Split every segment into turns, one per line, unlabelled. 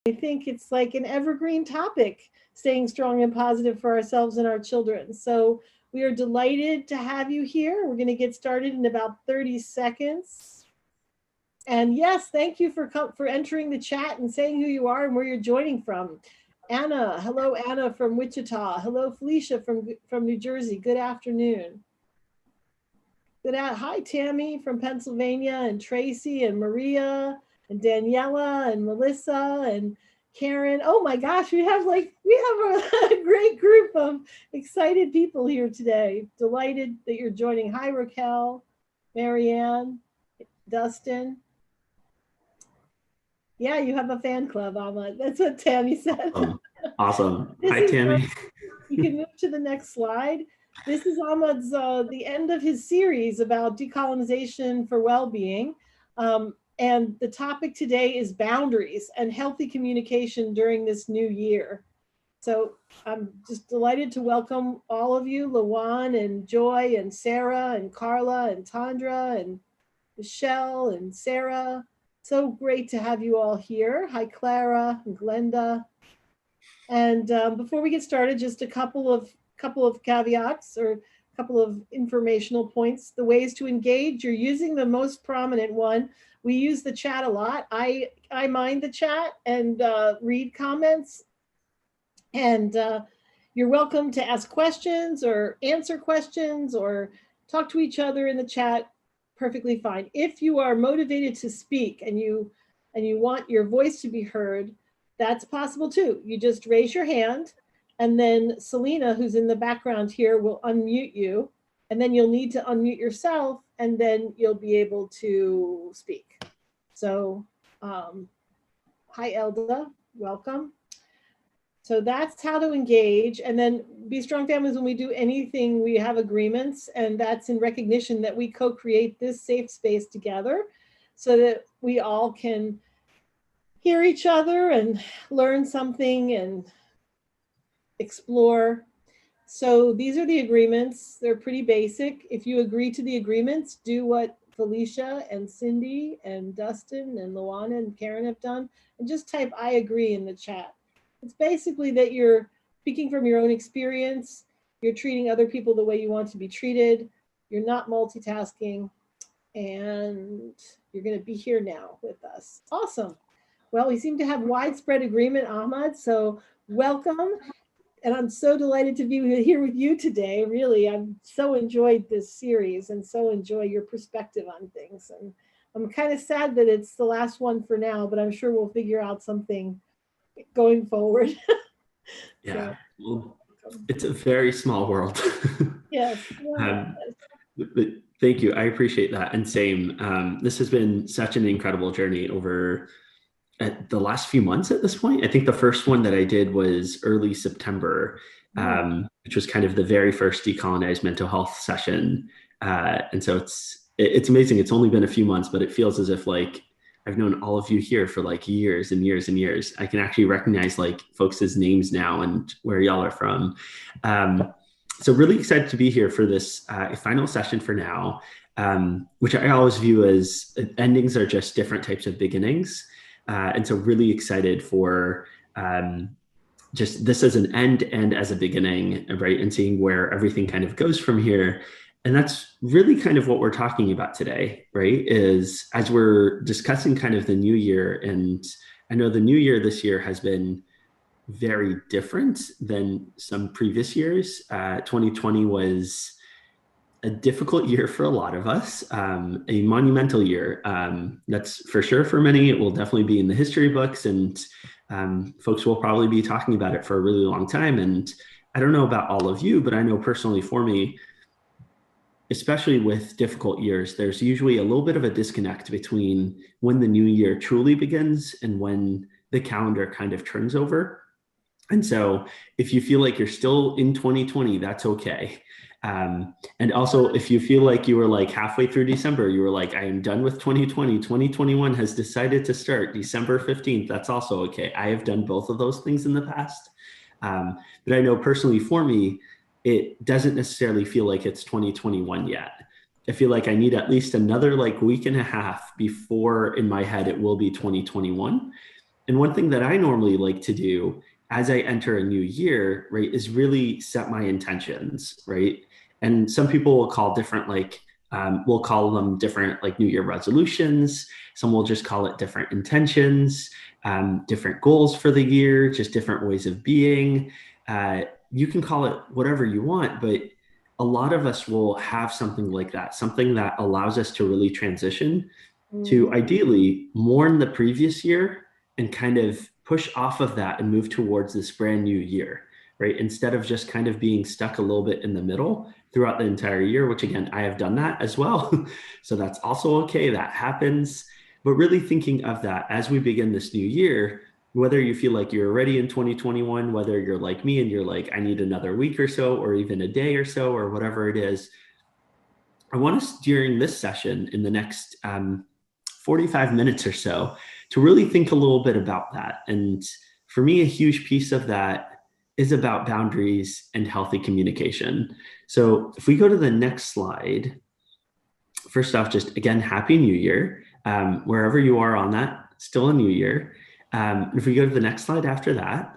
I think it's like an evergreen topic, staying strong and positive for ourselves and our children. So we are delighted to have you here. We're going to get started in about 30 seconds. And yes, thank you for entering the chat and saying who you are and where you're joining from. Anna, hello Anna from Wichita. Hello Felicia from New Jersey. Good afternoon. Hi Tammy from Pennsylvania, and Tracy and Maria and Daniela and Melissa and Karen. Oh my gosh, we have a great group of excited people here today. Delighted that you're joining. Hi Raquel, Marianne, Dustin. Yeah, you have a fan club, Ahmad. That's what Tammy said.
Awesome. Hi Tammy.
You can move to the next slide. This is Ahmad's the end of his series about decolonization for well-being. And the topic today is boundaries and healthy communication during this new year. So I'm just delighted to welcome all of you, Lawan and Joy and Sarah and Carla and Tandra and Michelle and Sarah. So great to have you all here. Hi, Clara and Glenda. And before we get started, just a couple of caveats or a couple of informational points. The ways to engage, you're using the most prominent one. We use the chat a lot. I mind the chat and read comments. And you're welcome to ask questions or answer questions or talk to each other in the chat. Perfectly fine. If you are motivated to speak and you want your voice to be heard, that's possible too. You just raise your hand, and then Selena, who's in the background here, will unmute you, and then you'll need to unmute yourself, and then you'll be able to speak. So, hi Elda, welcome. So that's how to engage. And then Be Strong Families, when we do anything, we have agreements, and that's in recognition that we co-create this safe space together so that we all can hear each other and learn something and explore. So these are the agreements. They're pretty basic. If you agree to the agreements, do what Felicia and Cindy and Dustin and Luana and Karen have done, and just type I agree in the chat. It's basically that you're speaking from your own experience, you're treating other people the way you want to be treated, you're not multitasking, and you're going to be here now with us. Awesome. Well, we seem to have widespread agreement, Ahmad, so welcome. And I'm so delighted to be here with you today. Really, I've so enjoyed this series and so enjoy your perspective on things. And I'm kind of sad that it's the last one for now, but I'm sure we'll figure out something going forward.
Yeah, well, it's a very small world.
Yes.
But thank you. I appreciate that. And same, this has been such an incredible journey over the last few months at this point. I think the first one that I did was early September, which was kind of the very first decolonized mental health session. And so it's amazing. It's only been a few months, but it feels as if like I've known all of you here for like years and years and years. I can actually recognize like folks' names now and where y'all are from. So really excited to be here for this final session for now, which I always view as endings are just different types of beginnings. And so really excited for just this as an end and as a beginning, right? And seeing where everything kind of goes from here. And that's really kind of what we're talking about today, right? Is as we're discussing kind of the new year, and I know the new year this year has been very different than some previous years. 2020 was a difficult year for a lot of us, a monumental year. That's for sure for many. It will definitely be in the history books, and folks will probably be talking about it for a really long time. And I don't know about all of you, but I know personally for me, especially with difficult years, there's usually a little bit of a disconnect between when the new year truly begins and when the calendar kind of turns over. And so if you feel like you're still in 2020, that's okay. And also, if you feel like you were like halfway through December, you were like, I am done with 2020, 2021 has decided to start December 15th. That's also okay. I have done both of those things in the past. But I know personally for me, it doesn't necessarily feel like it's 2021 yet. I feel like I need at least another like week and a half before in my head, it will be 2021. And one thing that I normally like to do as I enter a new year, right, is really set my intentions, right? And some people will call different, like, we'll call them different, like New Year resolutions. Some will just call it different intentions, different goals for the year, just different ways of being. You can call it whatever you want, but a lot of us will have something like that, something that allows us to really transition to ideally mourn the previous year and kind of push off of that and move towards this brand new year, right? Instead of just kind of being stuck a little bit in the middle throughout the entire year, which again, I have done that as well. So that's also okay. That happens. But really thinking of that as we begin this new year, whether you feel like you're already in 2021, whether you're like me and you're like, I need another week or so, or even a day or so, or whatever it is, I want us during this session in the next 45 minutes or so to really think a little bit about that. And for me, a huge piece of that is about boundaries and healthy communication. So if we go to the next slide, first off, just again, Happy New Year. Wherever you are on that, still a new year. If we go to the next slide after that.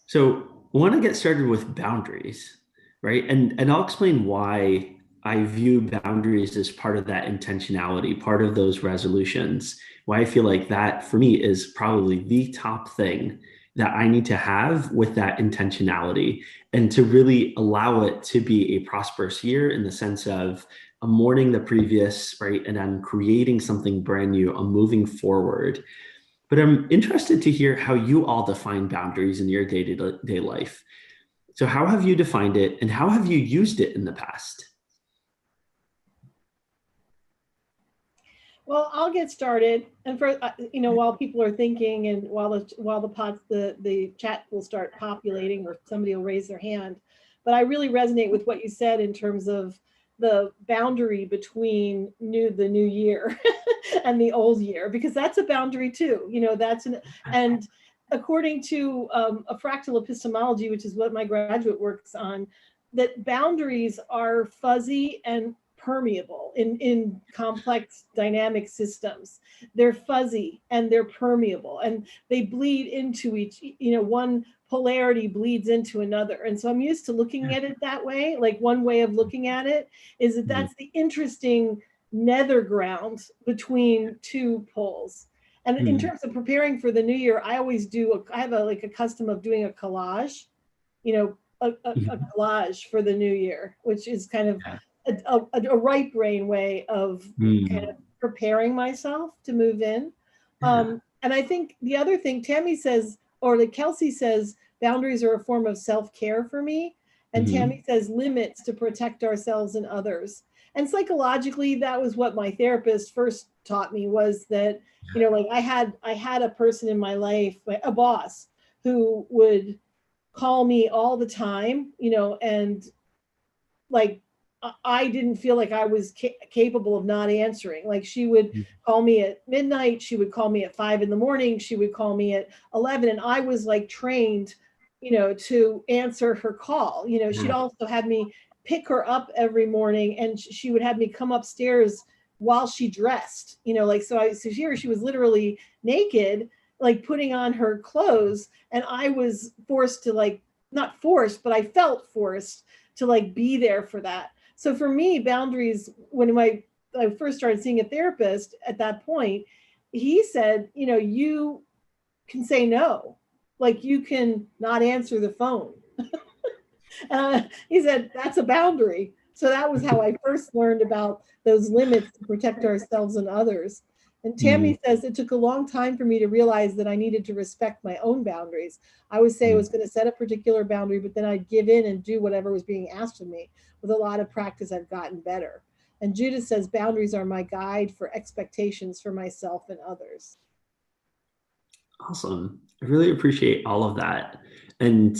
So I want to get started with boundaries, right? And I'll explain why I view boundaries as part of that intentionality, part of those resolutions, why I feel like that for me is probably the top thing that I need to have with that intentionality and to really allow it to be a prosperous year in the sense of I'm mourning the previous, right? And I'm creating something brand new. I'm moving forward. But I'm interested to hear how you all define boundaries in your day-to-day life. So how have you defined it and how have you used it in the past?
Well, I'll get started, and for while people are thinking, and while the chat will start populating, or somebody will raise their hand, but I really resonate with what you said in terms of the boundary between the new year and the old year, because that's a boundary too. And according to a fractal epistemology, which is what my graduate works on, that boundaries are fuzzy and permeable in complex dynamic systems. They're fuzzy and they're permeable and they bleed into each, one polarity bleeds into another. And so I'm used to looking at it that way. Like one way of looking at it is that that's the interesting nether ground between two poles. And in terms of preparing for the new year, I always I have a custom of doing a collage, a collage for the new year, which is kind of a right brain way of kind of preparing myself to move in. And I think the other thing Tammy says, or like Kelsey says, boundaries are a form of self-care for me. And Tammy says limits to protect ourselves and others. And psychologically, that was what my therapist first taught me, was that, like I had a person in my life, a boss, who would call me all the time, and like I didn't feel like I was capable of not answering. Like she would call me at midnight, she would call me at 5 a.m, she would call me at 11, and I was like trained, to answer her call. She'd also had me pick her up every morning, and she would have me come upstairs while she dressed. So here she was literally naked, like putting on her clothes, and I was forced to not forced, but I felt forced to be there for that. So for me, boundaries, when I first started seeing a therapist at that point, he said, you can say no, like you can not answer the phone. He said, that's a boundary. So that was how I first learned about those limits to protect ourselves and others. And Tammy says, it took a long time for me to realize that I needed to respect my own boundaries. I would say I was going to set a particular boundary, but then I'd give in and do whatever was being asked of me. With a lot of practice, I've gotten better. And Judith says, boundaries are my guide for expectations for myself and others.
Awesome. I really appreciate all of that. And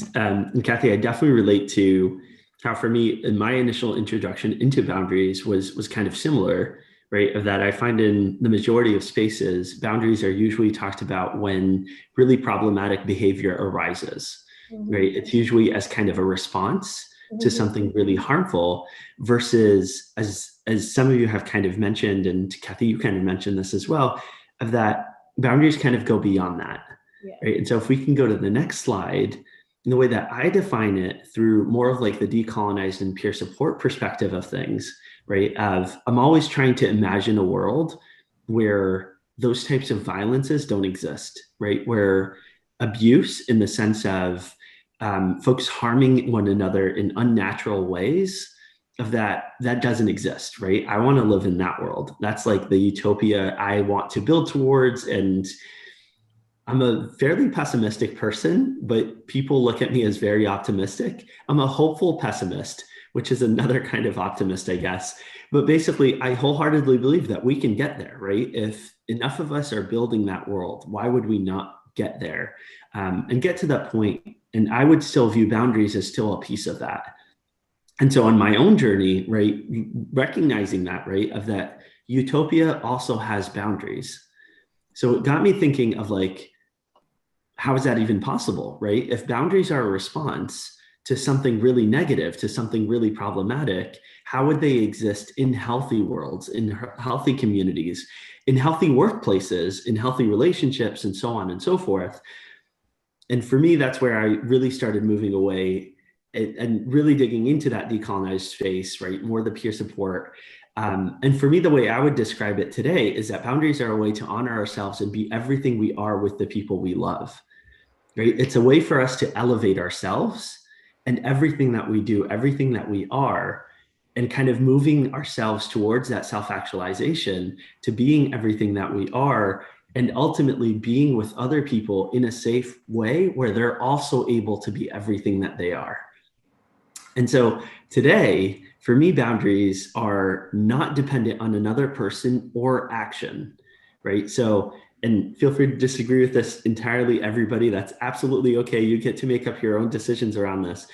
Kathy, I definitely relate to how for me, in my initial introduction into boundaries was kind of similar, right? Of that I find in the majority of spaces, boundaries are usually talked about when really problematic behavior arises, right? It's usually as kind of a response to something really harmful versus, as some of you have kind of mentioned, and Kathy, you kind of mentioned this as well, of that boundaries kind of go beyond that,
Yeah.
right? And so if we can go to the next slide, the way that I define it through more of like the decolonized and peer support perspective of things, right? I'm always trying to imagine a world where those types of violences don't exist, right? Where abuse in the sense of folks harming one another in unnatural ways of that doesn't exist, right? I want to live in that world. That's like the utopia I want to build towards. And I'm a fairly pessimistic person, but people look at me as very optimistic. I'm a hopeful pessimist, which is another kind of optimist, I guess. But basically, I wholeheartedly believe that we can get there, right? If enough of us are building that world, why would we not get there and get to that point? And I would still view boundaries as still a piece of that. And so on my own journey, right, recognizing that, right, of that utopia also has boundaries. So it got me thinking of like, how is that even possible, right? If boundaries are a response to something really negative, to something really problematic, how would they exist in healthy worlds, in healthy communities, in healthy workplaces, in healthy relationships, and so on and so forth? And for me, that's where I really started moving away and really digging into that decolonized space, right? More the peer support. And for me, the way I would describe it today is that boundaries are a way to honor ourselves and be everything we are with the people we love, right? It's a way for us to elevate ourselves and everything that we do, everything that we are, and kind of moving ourselves towards that self-actualization, to being everything that we are, and ultimately being with other people in a safe way where they're also able to be everything that they are. And so today, for me, boundaries are not dependent on another person or action, right? So, and feel free to disagree with this entirely, everybody. That's absolutely okay. You get to make up your own decisions around this,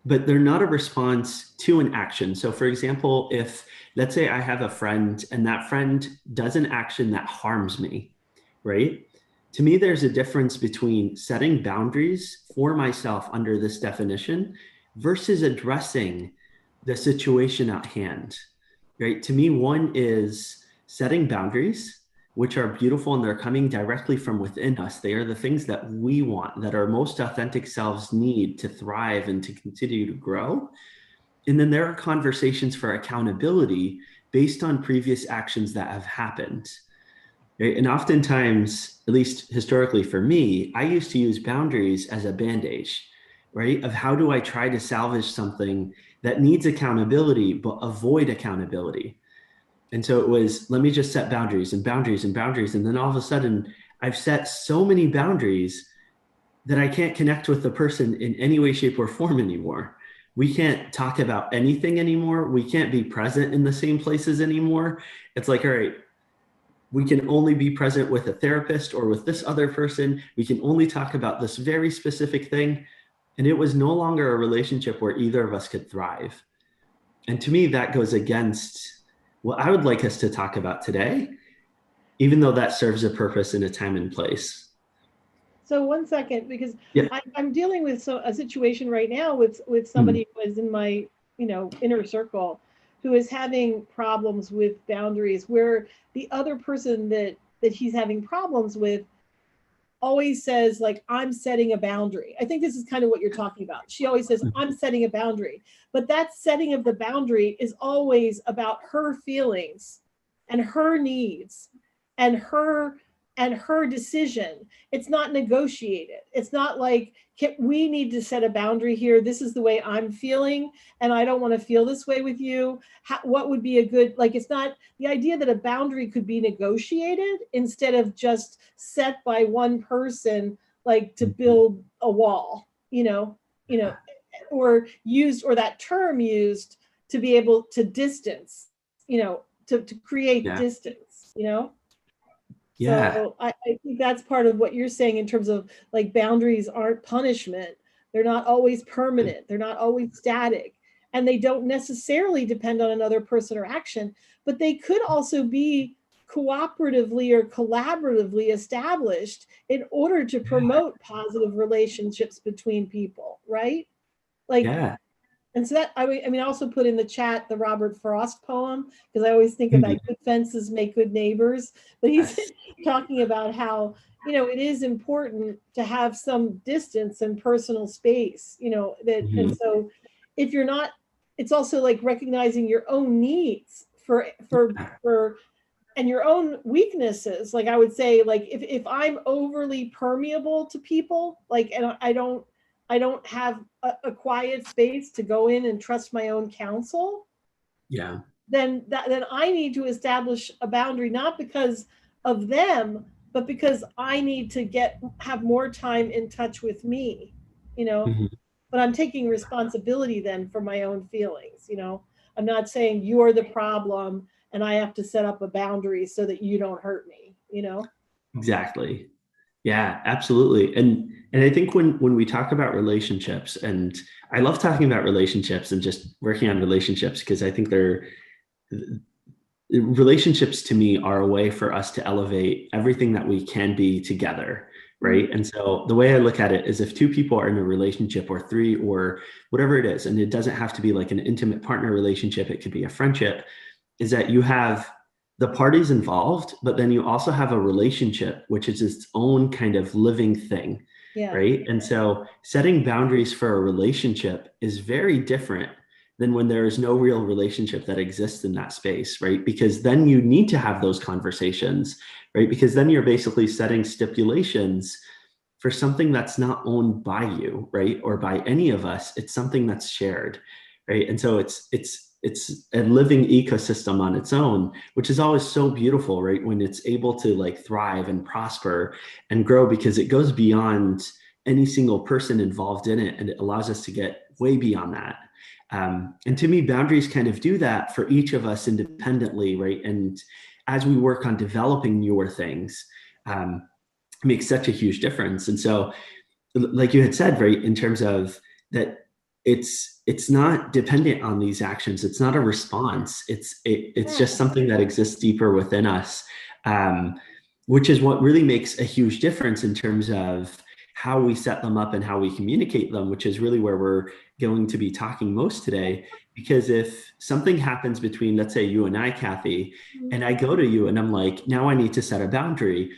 but they're not a response to an action. So, for example, if let's say I have a friend and that friend does an action that harms me, right? To me, there's a difference between setting boundaries for myself under this definition versus addressing the situation at hand, right? To me, one is setting boundaries, which are beautiful and they're coming directly from within us. They are the things that we want, that our most authentic selves need to thrive and to continue to grow. And then there are conversations for accountability based on previous actions that have happened. Right? And oftentimes, at least historically for me, I used to use boundaries as a bandage, right? Of how do I try to salvage something that needs accountability, but avoid accountability. And so it was, let me just set boundaries and boundaries and boundaries. And then all of a sudden, I've set so many boundaries that I can't connect with the person in any way, shape, or form anymore. We can't talk about anything anymore. We can't be present in the same places anymore. It's like, all right, we can only be present with a therapist or with this other person. We can only talk about this very specific thing. And it was no longer a relationship where either of us could thrive. And to me, that goes against what I would like us to talk about today, even though that serves a purpose in a time and place.
So 1 second, because
Yeah.
I'm dealing with a situation right now with somebody who is in my inner circle, who is having problems with boundaries, where the other person that he's having problems with always says, like, I'm setting a boundary. I think this is kind of what you're talking about. She always says, I'm setting a boundary. But that setting of the boundary is always about her feelings and her needs and her decision. It's not negotiated. It's not like, we need to set a boundary here. This is the way I'm feeling, and I don't want to feel this way with you. What would be a good, like, it's not the idea that a boundary could be negotiated instead of just set by one person, like to build a wall, or used, or that term used to be able to distance, to create distance,
Yeah.
So I think that's part of what you're saying in terms of, like, boundaries aren't punishment. They're not always permanent. They're not always static. And they don't necessarily depend on another person or action, but they could also be cooperatively or collaboratively established in order to promote positive relationships between people, right? Like,
Yeah.
And so that, I mean, I also put in the chat the Robert Frost poem, because I always think about good fences make good neighbors. But he's
Yes.
talking about how, it is important to have some distance and personal space, that, and so if you're not, it's also like recognizing your own needs for and your own weaknesses. Like I would say, like if I'm overly permeable to people, like, and I don't have a quiet space to go in and trust my own counsel,
Yeah.
then I need to establish a boundary, not because of them, but because I need to have more time in touch with me, you know.
Mhm.
But I'm taking responsibility then for my own feelings, I'm not saying you're the problem and I have to set up a boundary so that you don't hurt me.
Exactly. Yeah, absolutely. And I think when we talk about relationships, and I love talking about relationships and just working on relationships, because I think relationships to me are a way for us to elevate everything that we can be together, right?
Mm-hmm.
And so the way I look at it is, if two people are in a relationship, or three, or whatever it is, and it doesn't have to be like an intimate partner relationship, it could be a friendship, is that you have the parties involved, but then you also have a relationship, which is its own kind of living thing,
Yeah.
right? And so setting boundaries for a relationship is very different than when there is no real relationship that exists in that space, right? Because then you need to have those conversations, right? Because then you're basically setting stipulations for something that's not owned by you, right? Or by any of us. It's something that's shared, right? And so it's a living ecosystem on its own, which is always so beautiful, right? When it's able to like thrive and prosper and grow, because it goes beyond any single person involved in it, and it allows us to get way beyond that. And to me, boundaries kind of do that for each of us independently, right? And as we work on developing newer things, it makes such a huge difference. And so, like you had said, right, in terms of that, it's not dependent on these actions. It's not a response. It's just something that exists deeper within us, um, which is what really makes a huge difference in terms of how we set them up and how we communicate them, which is really where we're going to be talking most today. Because if something happens between, let's say, you and I, Kathy, and I go to you and I'm like, now I need to set a boundary,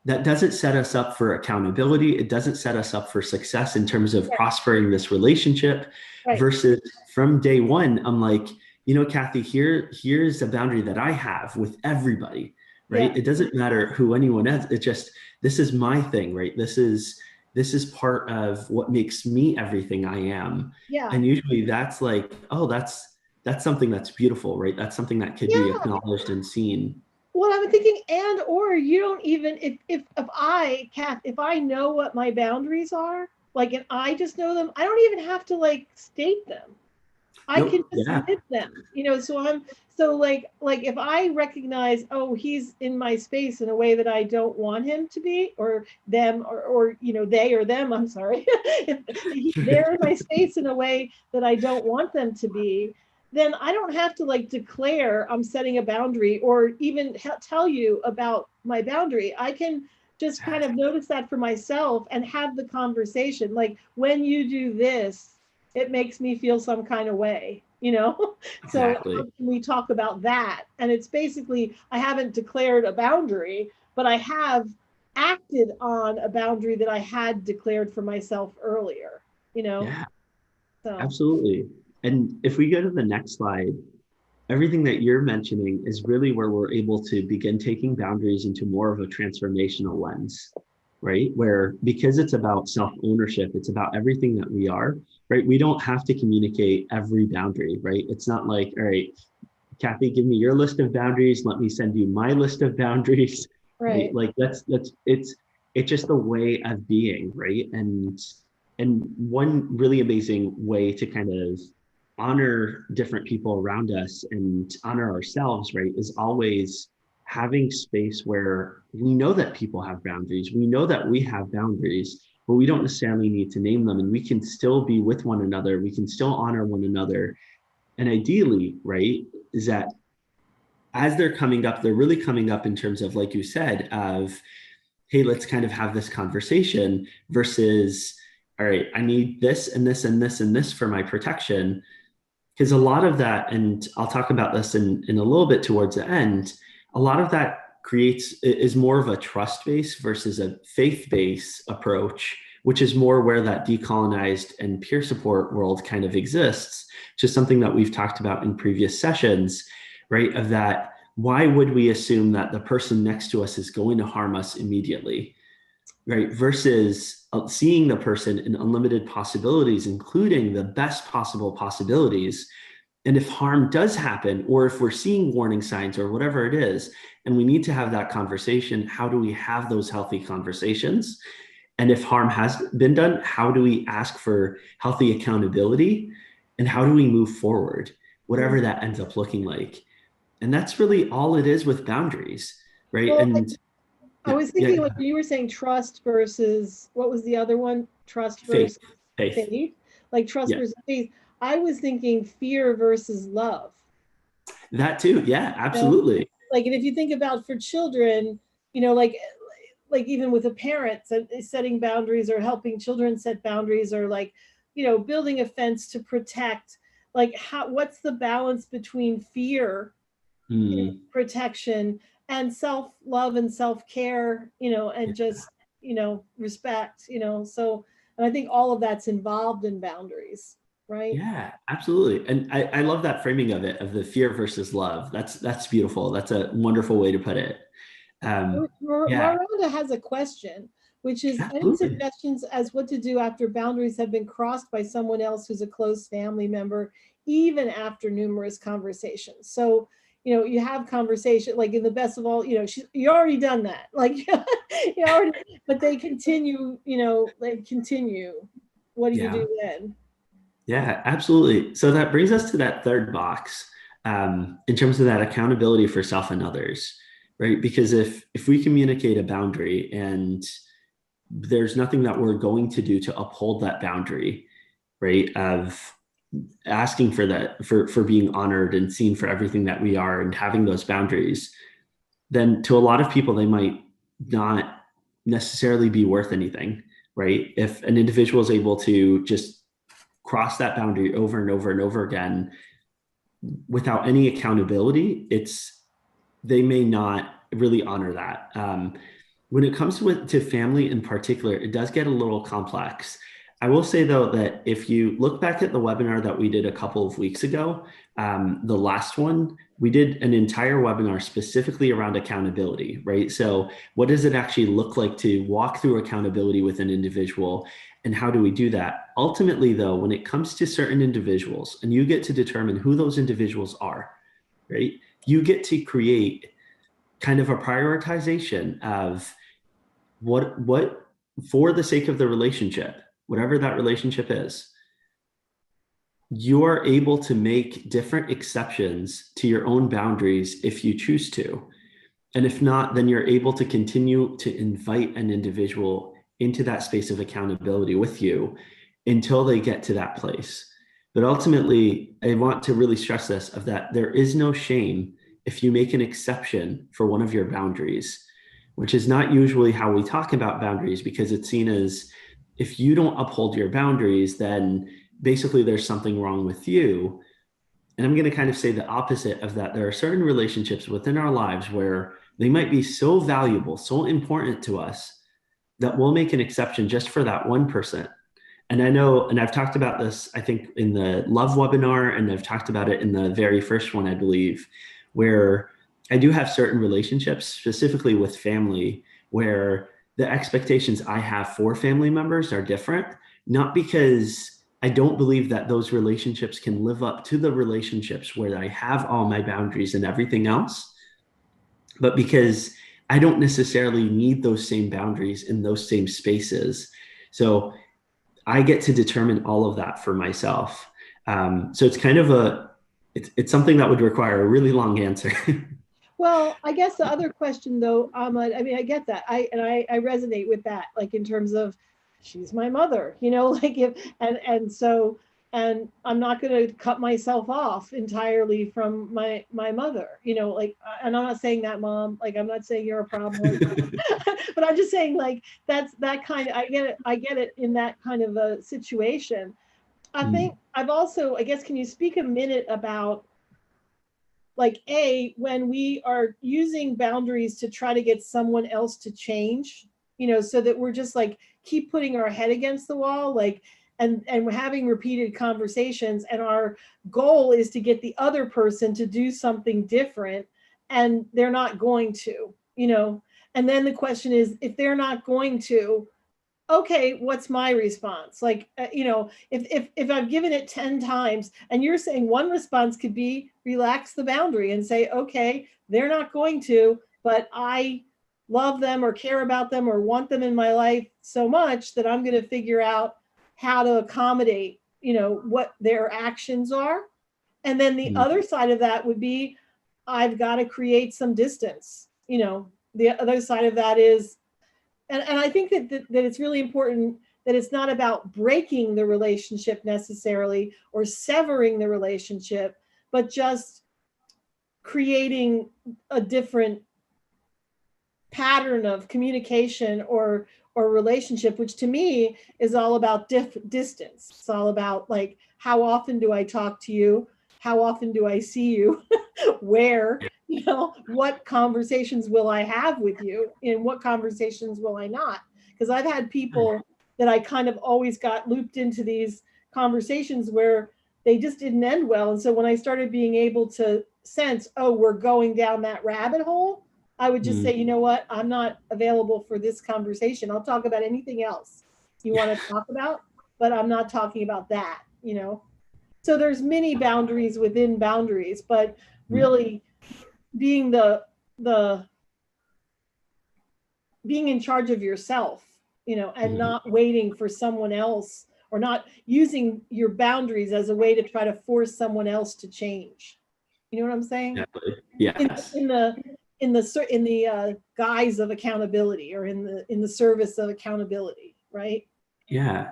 that doesn't set us up for accountability. It doesn't set us up for success in terms of prospering this relationship.
Right.
Versus from day one, I'm like, Kathy, here's a boundary that I have with everybody, right?
Yeah.
It doesn't matter who anyone is. It just, this is my thing, right? This is part of what makes me everything I am.
Yeah.
And usually that's like, oh, that's something that's beautiful, right? That's something that could be acknowledged and seen.
Well, I'm thinking, and or you don't even, if I know what my boundaries are, like, and I just know them, I don't even have to like state them. I can just live them, so like if I recognize, oh, he's in my space in a way that I don't want him to be, or them, or they or them, I'm sorry, if they're in my space in a way that I don't want them to be, then I don't have to like declare I'm setting a boundary, or even tell you about my boundary. I can just kind of notice that for myself and have the conversation. Like, when you do this, it makes me feel some kind of way, So
Exactly.
how can we talk about that? And it's basically, I haven't declared a boundary, but I have acted on a boundary that I had declared for myself earlier,
Yeah,
So
absolutely. And if we go to the next slide, everything that you're mentioning is really where we're able to begin taking boundaries into more of a transformational lens, right? Where, because it's about self-ownership, it's about everything that we are, right? We don't have to communicate every boundary, right? It's not like, all right, Kathy, give me your list of boundaries. Let me send you my list of boundaries. Right?
right.
Like it's just a way of being, right? And one really amazing way to kind of honor different people around us and honor ourselves, right, is always having space where we know that people have boundaries. We know that we have boundaries, but we don't necessarily need to name them. And we can still be with one another. We can still honor one another. And ideally, right, is that as they're coming up, they're really coming up in terms of, like you said, of, hey, let's kind of have this conversation, versus, all right, I need this and this and this and this for my protection. Because a lot of that, and I'll talk about this in a little bit towards the end, a lot of that is more of a trust base versus a faith based approach, which is more where that decolonized and peer support world kind of exists, just something that we've talked about in previous sessions, right? Of that, why would we assume that the person next to us is going to harm us immediately, right? Versus seeing the person in unlimited possibilities, including the best possible possibilities. And if harm does happen, or if we're seeing warning signs or whatever it is, and we need to have that conversation, how do we have those healthy conversations? And if harm has been done, how do we ask for healthy accountability? And how do we move forward, whatever that ends up looking like? And that's really all it is with boundaries, right?
Well,
And
I was thinking like you were saying trust versus, what was the other one? Trust
faith,
versus
faith.
faith, like trust
Yeah,
versus faith. I was thinking fear versus love.
that too. Yeah,
You know?
absolutely.
Like, and if you think about for children, you know, like even with a parent setting boundaries or helping children set boundaries, or like, you know, building a fence to protect, like what's the balance between fear, you know, protection, and self-love and self-care, you know, and just, you know, respect, you know. So, and I think all of that's involved in boundaries, right?
Yeah, absolutely. And I love that framing of it, of the fear versus love. That's beautiful. That's a wonderful way to put it. Yeah,
Miranda has a question, which is any
absolutely.
suggestions as what to do after boundaries have been crossed by someone else who's a close family member, even after numerous conversations. So, you know, you have conversation, like in the best of all, you know, you already done that, like you already, but they continue, you know, they continue. What do you
Yeah,
do then?
yeah, absolutely. So that brings us to that third box, in terms of that accountability for self and others, right? Because if we communicate a boundary and there's nothing that we're going to do to uphold that boundary, right? Of asking for that, for being honored and seen for everything that we are and having those boundaries, then to a lot of people, they might not necessarily be worth anything, right? If an individual is able to just cross that boundary over and over and over again without any accountability, they may not really honor that. When it comes to family in particular, it does get a little complex. I will say though that if you look back at the webinar that we did a couple of weeks ago, the last one, we did an entire webinar specifically around accountability, right? So what does it actually look like to walk through accountability with an individual, and how do we do that? Ultimately though, when it comes to certain individuals, and you get to determine who those individuals are, right? You get to create kind of a prioritization of what for the sake of the relationship, whatever that relationship is, you're able to make different exceptions to your own boundaries if you choose to. And if not, then you're able to continue to invite an individual into that space of accountability with you until they get to that place. But ultimately, I want to really stress this, of that there is no shame if you make an exception for one of your boundaries, which is not usually how we talk about boundaries, because it's seen as if you don't uphold your boundaries, then basically there's something wrong with you. And I'm going to kind of say the opposite of that. There are certain relationships within our lives where they might be so valuable, so important to us, that we'll make an exception just for that one person. And I know, and I've talked about this, I think, in the love webinar, and I've talked about it in the very first one, I believe, where I do have certain relationships, specifically with family, where the expectations I have for family members are different, not because I don't believe that those relationships can live up to the relationships where I have all my boundaries and everything else, but because I don't necessarily need those same boundaries in those same spaces. So I get to determine all of that for myself. So it's kind of it's something that would require a really long answer.
Well, I guess the other question though, Ahmad, I mean, I get that. I resonate with that, like in terms of she's my mother, you know, like if and so and I'm not going to cut myself off entirely from my mother, you know, like, and I'm not saying that, Mom, like, I'm not saying you're a problem, but I'm just saying, like, that's that kind of, I get it in that kind of a situation. I think I've also, I guess, can you speak a minute about, like, when we are using boundaries to try to get someone else to change, you know, so that we're just like keep putting our head against the wall, like, and we're having repeated conversations, and our goal is to get the other person to do something different, and they're not going to, you know. And then the question is, if they're not going to, okay, what's my response? Like, you know, if I've given it 10 times, and you're saying one response could be relax the boundary and say, okay, they're not going to, but I love them or care about them or want them in my life so much that I'm going to figure out how to accommodate, you know, what their actions are. And then the other side of that would be, I've got to create some distance. You know, the other side of that is, and I think that it's really important that it's not about breaking the relationship necessarily or severing the relationship, but just creating a different pattern of communication or relationship, which to me is all about distance. It's all about, like, how often do I talk to you? How often do I see you? Where? You know, what conversations will I have with you, and what conversations will I not? Because I've had people that I kind of always got looped into these conversations where they just didn't end well. And so when I started being able to sense, oh, we're going down that rabbit hole, I would just say, you know what, I'm not available for this conversation. I'll talk about anything else you want to talk about, but I'm not talking about that, you know. So there's many boundaries within boundaries, but really being the being in charge of yourself, you know, and not waiting for someone else, or not using your boundaries as a way to try to force someone else to change. You know what I'm saying?
Exactly. Yes.
In the guise of accountability, or in the service of accountability, right?
Yeah,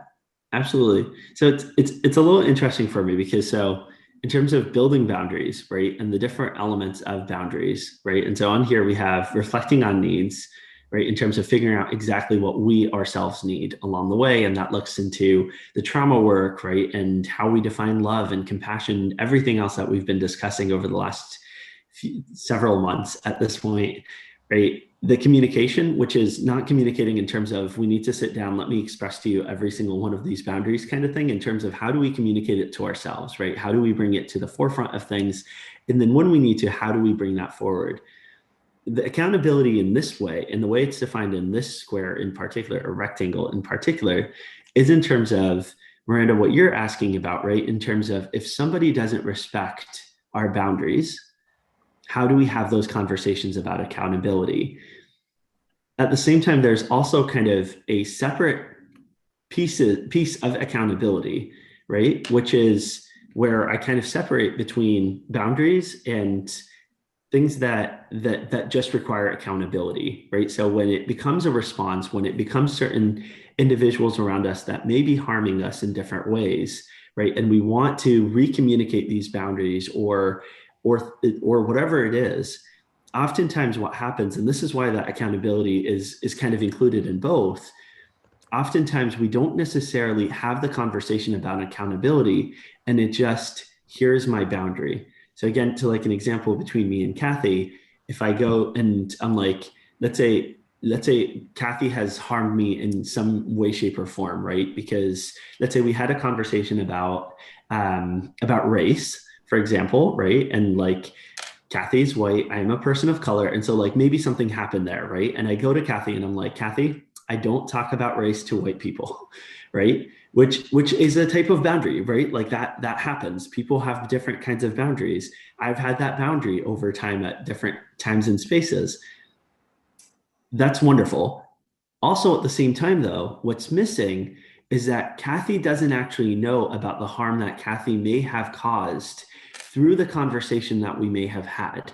absolutely. So it's a little interesting for me because, so in terms of building boundaries, right, and the different elements of boundaries, right, and so on here we have reflecting on needs, right, in terms of figuring out exactly what we ourselves need along the way, and that looks into the trauma work, right, and how we define love and compassion, everything else that we've been discussing over the last several months at this point, right? The communication, which is not communicating in terms of we need to sit down, let me express to you every single one of these boundaries kind of thing, in terms of how do we communicate it to ourselves, right? How do we bring it to the forefront of things? And then when we need to, how do we bring that forward? The accountability in this way, and the way it's defined in this square in particular, or rectangle in particular, is in terms of, Miranda, what you're asking about, right? In terms of, if somebody doesn't respect our boundaries, how do we have those conversations about accountability? At the same time, there's also kind of a separate piece of accountability, right? Which is where I kind of separate between boundaries and things that just require accountability, right? So when it becomes a response, when it becomes certain individuals around us that may be harming us in different ways, right? And we want to recommunicate these boundaries, or whatever it is, oftentimes what happens, and this is why that accountability is kind of included in both, oftentimes we don't necessarily have the conversation about accountability, and it just, here's my boundary. So again, to like an example between me and Kathy, if I go and I'm like, let's say Kathy has harmed me in some way, shape, or form, right? Because let's say we had a conversation about race, for example, right? And like, Kathy's white, I'm a person of color. And so like maybe something happened there, right? And I go to Kathy and I'm like, Kathy, I don't talk about race to white people, right? Which is a type of boundary, right? Like that happens. People have different kinds of boundaries. I've had that boundary over time at different times and spaces. That's wonderful. Also, at the same time, though, what's missing is that Kathy doesn't actually know about the harm that Kathy may have caused through the conversation that we may have had,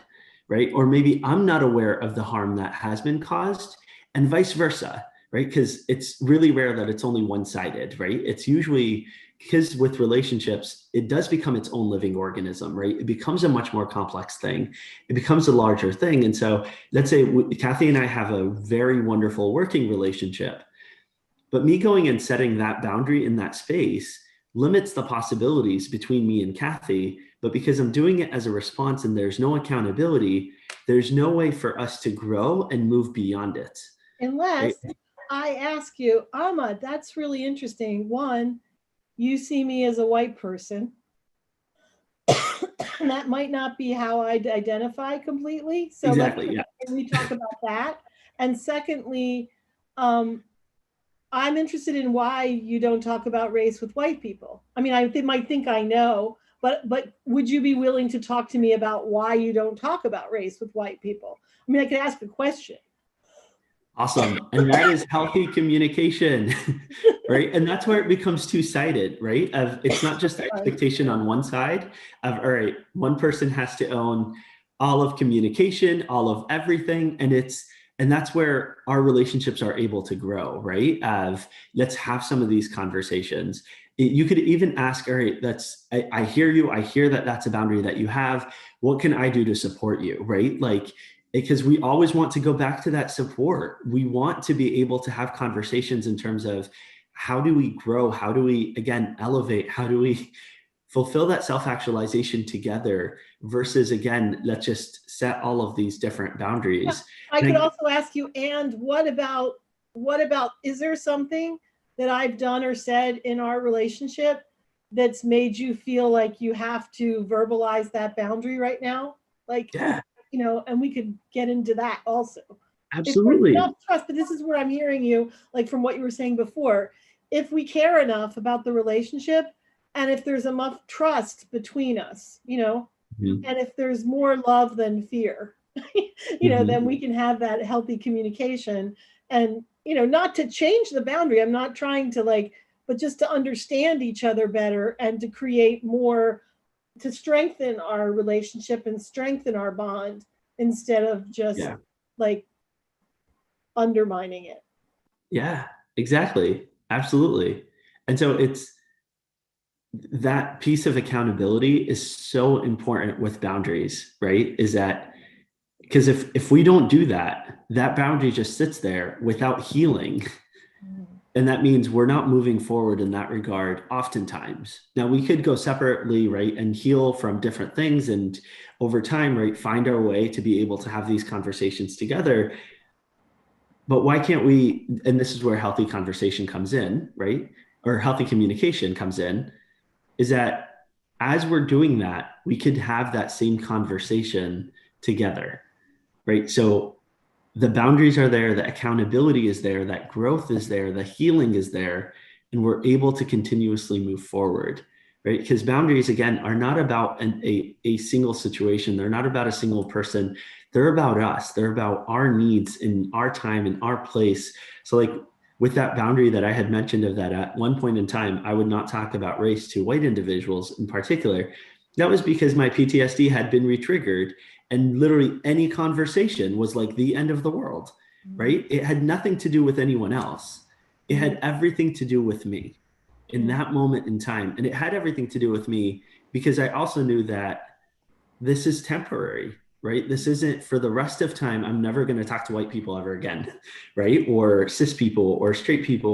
right? Or maybe I'm not aware of the harm that has been caused, and vice versa, right? Because it's really rare that it's only one-sided, right? It's usually, because with relationships, it does become its own living organism, right? It becomes a much more complex thing. It becomes a larger thing. And so let's say Kathy and I have a very wonderful working relationship, but me going and setting that boundary in that space limits the possibilities between me and Kathy. But because I'm doing it as a response and there's no accountability, there's no way for us to grow and move beyond it.
Unless
Right?
I ask you, Ahmad, that's really interesting. One, you see me as a white person. And that might not be how I'd identify completely. So
Exactly. Yeah.
we talk about that. And secondly, um, I'm interested in why you don't talk about race with white people. I mean, might think I know, but would you be willing to talk to me about why you don't talk about race with white people? I mean, I could ask a question.
Awesome. And that is healthy communication, right? And that's where it becomes two-sided, right? It's not just the expectation on one side of, all right, one person has to own all of communication, all of everything. And that's where our relationships are able to grow, right? Let's have some of these conversations. You could even ask, all right, I hear you. I hear that that's a boundary that you have. What can I do to support you, right? Like, because we always want to go back to that support. We want to be able to have conversations in terms of how do we grow? How do we, again, elevate? How do we fulfill that self-actualization together versus, again, let's just set all of these different boundaries.
I could also ask you, and what about, is there something that I've done or said in our relationship that's made you feel like you have to verbalize that boundary right now? Like,
yeah,
and we could get into that also.
absolutely.
If enough trust, but this is where I'm hearing you, like from what you were saying before. If we care enough about the relationship, and if there's enough trust between us,
Mm-hmm.
and if there's more love than fear, then we can have that healthy communication. And, not to change the boundary. I'm not trying to but just to understand each other better and to create more, to strengthen our relationship and strengthen our bond instead of just like undermining it.
Yeah, exactly. Absolutely. And so it's that piece of accountability is so important with boundaries, right? Is that because if we don't do that, that boundary just sits there without healing. And that means we're not moving forward in that regard oftentimes. Now we could go separately, right, and heal from different things and over time, right, find our way to be able to have these conversations together. But why can't we, and this is where healthy conversation comes in, right? Or healthy communication comes in, is that as we're doing that, we could have that same conversation together, right? So the boundaries are there, the accountability is there, that growth is there, the healing is there, and we're able to continuously move forward, right? Because boundaries, again, are not about a single situation. They're not about a single person. They're about us. They're about our needs in our time, in our place. So like with that boundary that I had mentioned of that at one point in time, I would not talk about race to white individuals in particular. That was because my PTSD had been re-triggered and literally any conversation was like the end of the world, right? It had nothing to do with anyone else. It had everything to do with me in that moment in time. And it had everything to do with me because I also knew that this is temporary, right? This isn't for the rest of time. I'm never going to talk to white people ever again, right? Or cis people or straight people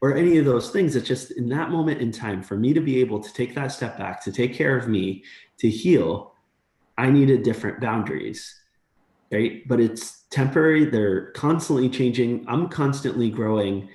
or any of those things. It's just in that moment in time for me to be able to take that step back, to take care of me, to heal, I needed different boundaries, right? But it's temporary. They're constantly changing. I'm constantly growing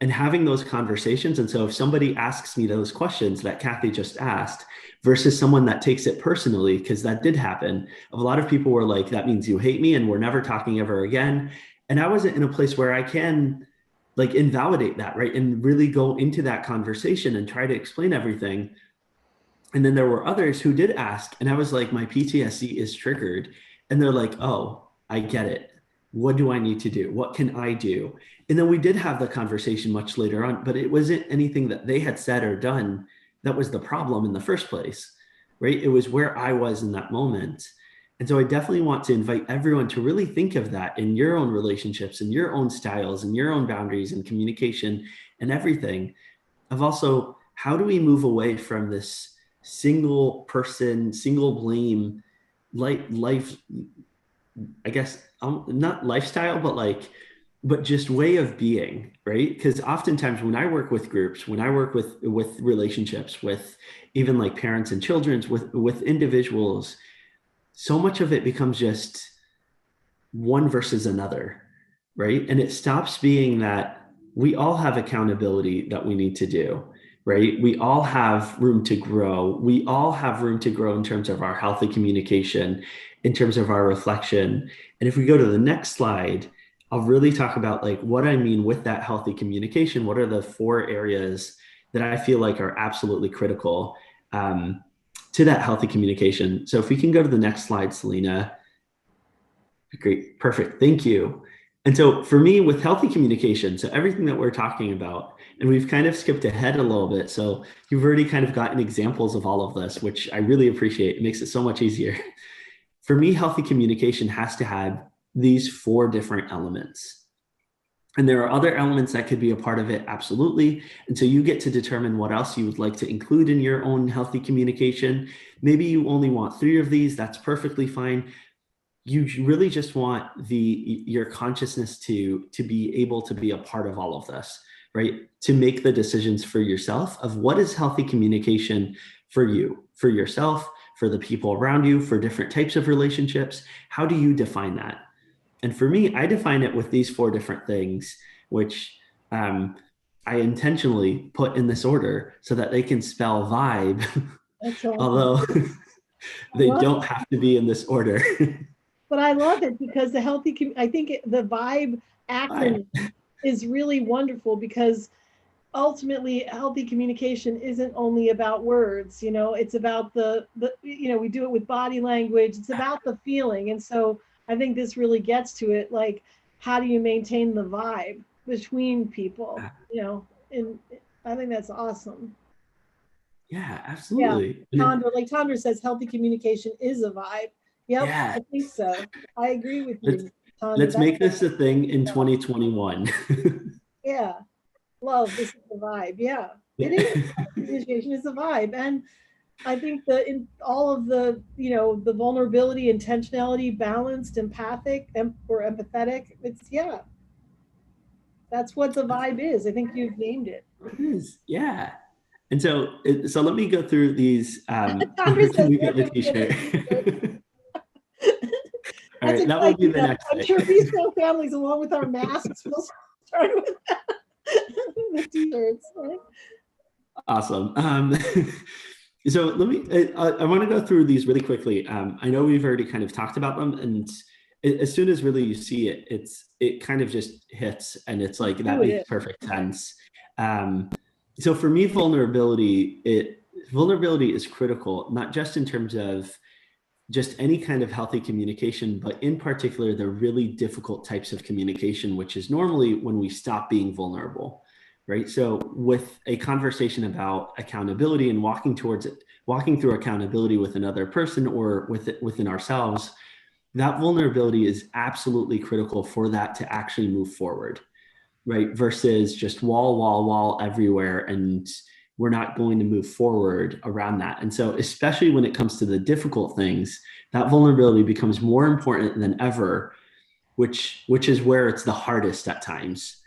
and having those conversations. And so if somebody asks me those questions that Kathy just asked versus someone that takes it personally, because that did happen, a lot of people were like, that means you hate me and we're never talking ever again. And I wasn't in a place where I can like invalidate that, right? And really go into that conversation and try to explain everything. And then there were others who did ask, and I was like, my PTSD is triggered. And they're like, oh, I get it. What do I need to do? What can I do? And then we did have the conversation much later on, but it wasn't anything that they had said or done that was the problem in the first place, right? It was where I was in that moment. And so I definitely want to invite everyone to really think of that in your own relationships and your own styles and your own boundaries and communication and everything. Of also, how do we move away from this single person, single blame life, I guess, not lifestyle, but but just way of being, right? Because oftentimes when I work with groups, when I work with relationships, with even like parents and children's, with individuals, so much of it becomes just one versus another, right? And it stops being that we all have accountability that we need to do, right? We all have room to grow. We all have room to grow in terms of our healthy communication, in terms of our reflection. And if we go to the next slide, I'll really talk about like what I mean with that healthy communication. What are the 4 areas that I feel like are absolutely critical to that healthy communication? So if we can go to the next slide, Selena. Great. Perfect. Thank you. And so for me, with healthy communication, so everything that we're talking about, and we've kind of skipped ahead a little bit. So you've already kind of gotten examples of all of this, which I really appreciate. It makes it so much easier. For me, healthy communication has to have these 4 different elements. And there are other elements that could be a part of it, absolutely. And so you get to determine what else you would like to include in your own healthy communication. Maybe you only want 3 of these, that's perfectly fine. You really just want your consciousness to be able to be a part of all of this, right? To make the decisions for yourself of what is healthy communication for you, for yourself, for the people around you, for different types of relationships. How do you define that? And for me, I define it with these 4 different things, which I intentionally put in this order so that they can spell vibe, although they don't have to be in this order.
But I love it because I think the VIBE acronym is really wonderful because ultimately healthy communication isn't only about words, it's about we do it with body language. It's about the feeling. And so I think this really gets to it. Like, how do you maintain the vibe between people, and I think that's awesome.
Yeah, absolutely.
Yeah. Tandra says healthy communication is a vibe. Yep,
yeah.
I think so. I agree with you, Tandra.
Let's make this a thing in 2021.
Yeah. Love, this is the vibe. Yeah. It is. Communication is a vibe. And I think that in all of the, the vulnerability, intentionality, balanced, empathic, or empathetic, that's what the vibe is. I think you've named it.
It is, yeah. And so let me go through these. Can
says,
we get the t-shirt? All right, that will be the next
I'm sure Be Strong Families, along with our masks, will start with the t-shirts. Right?
Awesome. So let me, I want to go through these really quickly. I know we've already kind of talked about them, and as soon as really you see it, it kind of just hits, and it's like, that makes perfect sense. So for me, vulnerability is critical, not just in terms of just any kind of healthy communication, but in particular, the really difficult types of communication, which is normally when we stop being vulnerable, right? So with a conversation about accountability and walking through accountability with another person or within ourselves, that vulnerability is absolutely critical for that to actually move forward, right? Versus just wall everywhere, and we're not going to move forward around that. And so, especially when it comes to the difficult things, that vulnerability becomes more important than ever, which is where it's the hardest at times,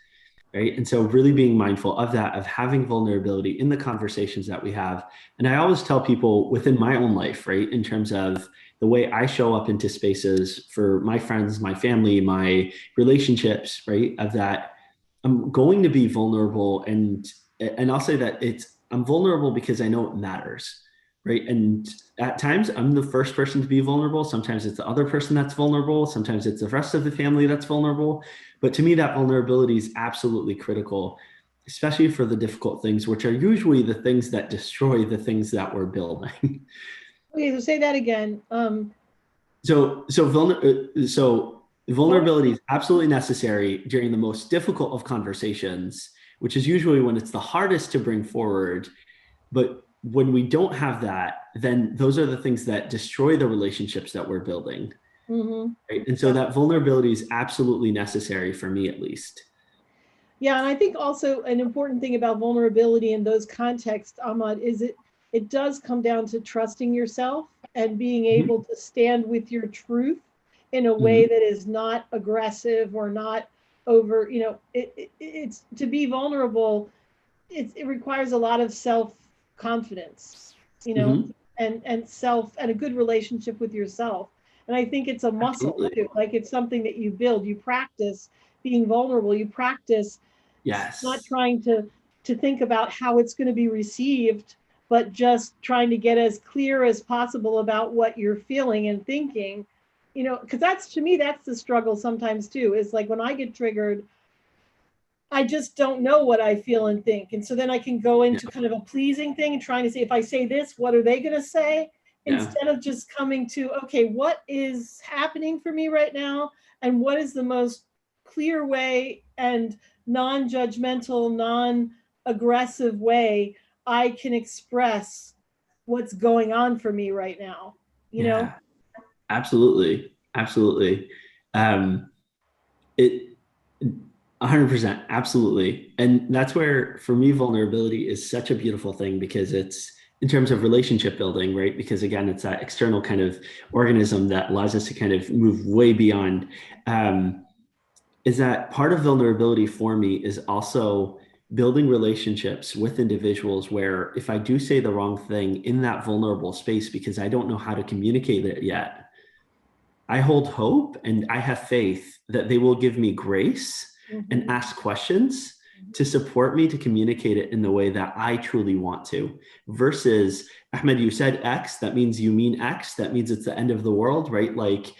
right? And so really being mindful of that, of having vulnerability in the conversations that we have. And I always tell people within my own life, right, in terms of the way I show up into spaces for my friends, my family, my relationships, right, of that I'm going to be vulnerable, and I'll say that I'm vulnerable because I know it matters, right? And at times I'm the first person to be vulnerable. Sometimes it's the other person that's vulnerable. Sometimes it's the rest of the family that's vulnerable. But to me, that vulnerability is absolutely critical, especially for the difficult things, which are usually the things that destroy the things that we're building.
Okay, so say that again.
So vulnerability is absolutely necessary during the most difficult of conversations, which is usually when it's the hardest to bring forward. But when we don't have that, then those are the things that destroy the relationships that we're building.
Mm-hmm.
Right? And so that vulnerability is absolutely necessary for me, at least.
Yeah, and I think also an important thing about vulnerability in those contexts, Ahmad, is it does come down to trusting yourself and being
Mm-hmm.
able to stand with your truth in a way
Mm-hmm.
that is not aggressive or not over, it's to be vulnerable, it requires a lot of self-confidence,
Mm-hmm.
and self and a good relationship with yourself. And I think it's a muscle
Absolutely.
too. Like it's something that you build, you practice being vulnerable, you practice not
Yes.
trying to think about how it's going to be received, but just trying to get as clear as possible about what you're feeling and thinking, because that's, to me, that's the struggle sometimes too, is like when I get triggered, I just don't know what I feel and think. And so then I can go
Yeah.
into kind of a pleasing thing and trying to say, if I say this, what are they going to say?
Yeah.
Instead of just coming to, okay, what is happening for me right now? And what is the most clear way and non judgmental, non aggressive way I can express what's going on for me right now? You know?
Yeah. Absolutely. Absolutely. Um, it 100%. Absolutely. And that's where, for me, vulnerability is such a beautiful thing because it's in terms of relationship building, right? Because again, it's that external kind of organism that allows us to kind of move way beyond. Um, is that part of vulnerability for me is also building relationships with individuals where if I do say the wrong thing in that vulnerable space because I don't know how to communicate it yet, I hold hope and I have faith that they will give me grace and
Mm-hmm.
ask questions to support me to communicate it in the way that I truly want to. Versus, Ahmed, you said X, that means you mean X, that means it's the end of the world, right? Like,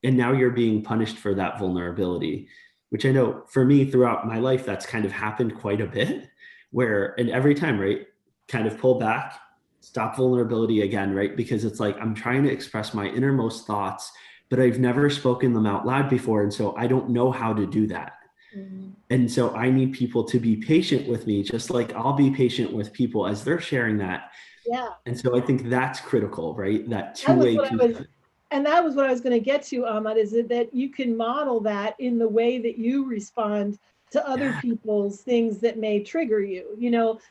and now you're being punished for that vulnerability, which I know for me throughout my life, that's kind of happened quite a bit. Where, and every time, right, kind of pull back, stop vulnerability again, right? Because it's like I'm trying to express my innermost thoughts but I've never spoken them out loud before. And so I don't know how to do that.
Mm-hmm.
And so I need people to be patient with me, just like I'll be patient with people as they're sharing that.
Yeah.
And so I think that's critical, right? That
That was
two-way
what I
piece
was
of it.
and that was what I was going to get to, Ahmad, is that you can model that in the way that you respond to other
Yeah.
people's things that may trigger you.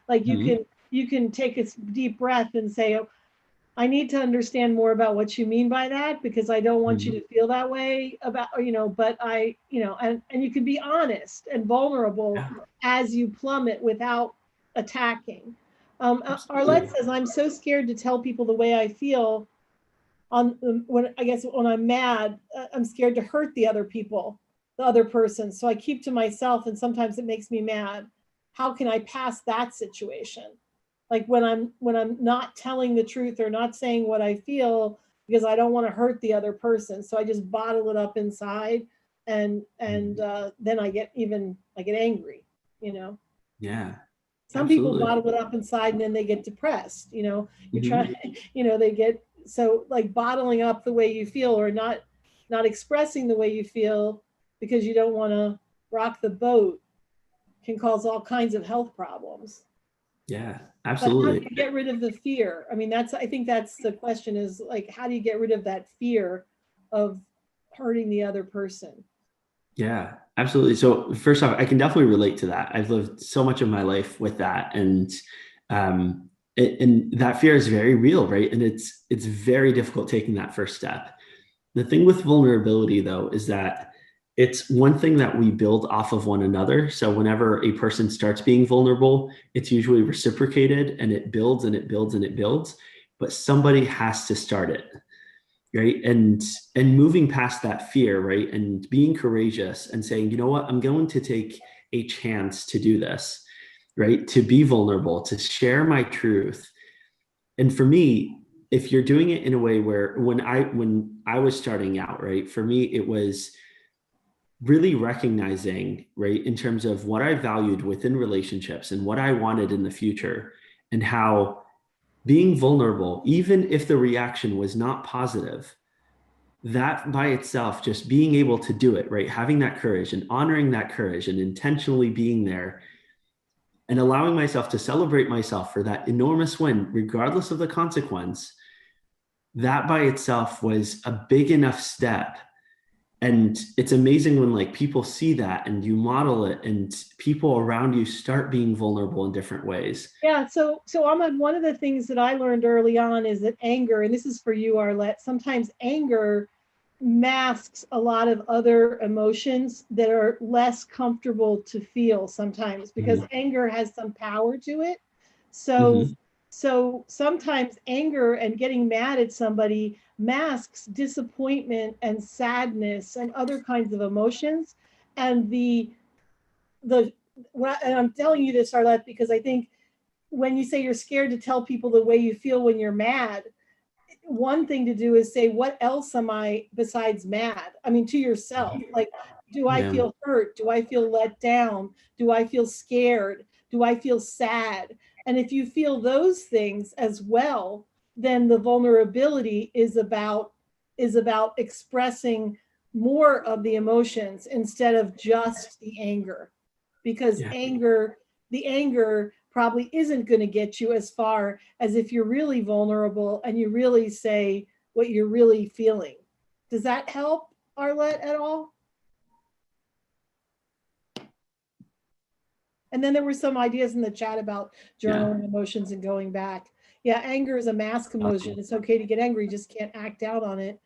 Like
Mhm.
you can take a deep breath and say, oh, I need to understand more about what you mean by that because I don't want you
Mhm.
to feel that way about, but and you can be honest and vulnerable
Yeah,
as you plummet without attacking. Arlette
absolutely.
says, I'm so scared to tell people the way I feel on when I guess when I'm mad, I'm scared to hurt the other person. So I keep to myself, and sometimes it makes me mad. How can I pass that situation? Like when I'm not telling the truth or not saying what I feel because I don't want to hurt the other person. So I just bottle it up inside, and
Mhm.
then I get angry. You know,
Yeah,
some people
absolutely.
bottle it up inside and then they get depressed. You try,
Mhm.
they get so like bottling up the way you feel or not expressing the way you feel because you don't want to rock the boat can cause all kinds of health problems.
Yeah,
But how do
absolutely.
you get rid of the fear? I mean, I think that's the question, is like, how do you get rid of that fear of hurting the other person?
Yeah, absolutely. So first off, I can definitely relate to that. I've lived so much of my life with that, um, and that fear is very real, right? And it's very difficult taking that first step. The thing with vulnerability, though, is that it's one thing that we build off of one another. So whenever a person starts being vulnerable, it's usually reciprocated, and it builds and it builds and it builds. But somebody has to start it, right? And moving past that fear, right, and being courageous and saying, you know what, I'm going to take a chance to do this, right, to be vulnerable, to share my truth. And for me, if you're doing it in a way where when I was starting out, right, for me it was really recognizing, right, in terms of what I valued within relationships and what I wanted in the future, and how being vulnerable, even if the reaction was not positive, that by itself, just being able to do it, right? Having that courage and honoring that courage and intentionally being there and allowing myself to celebrate myself for that enormous win, regardless of the consequence, that by itself was a big enough step. And it's amazing when like people see that and you model it and people around you start being vulnerable in different ways.
Yeah, so Ahmad, one of the things that I learned early on is that anger, and this is for you, Arlette, sometimes anger masks a lot of other emotions that are less comfortable to feel sometimes, because
Mm-hmm.
anger has some power to it. So
Mm-hmm.
so sometimes anger and getting mad at somebody masks disappointment and sadness and other kinds of emotions. And the and I'm telling you this, Arlette, because I think when you say you're scared to tell people the way you feel when you're mad, one thing to do is say, what else am I besides mad? I mean, to yourself, like, do I
Yeah.
feel hurt? Do I feel let down? Do I feel scared? Do I feel sad? And if you feel those things as well, then the vulnerability is about expressing more of the emotions instead of just the anger, because
Yeah.
the anger probably isn't going to get you as far as if you're really vulnerable and you really say what you're really feeling. Does that help, Arlette, at all? And then there were some ideas in the chat about
Yeah.
journaling emotions and going back. Yeah, anger is a mask emotion.
Awesome.
It's okay to get angry, you just can't act out on it.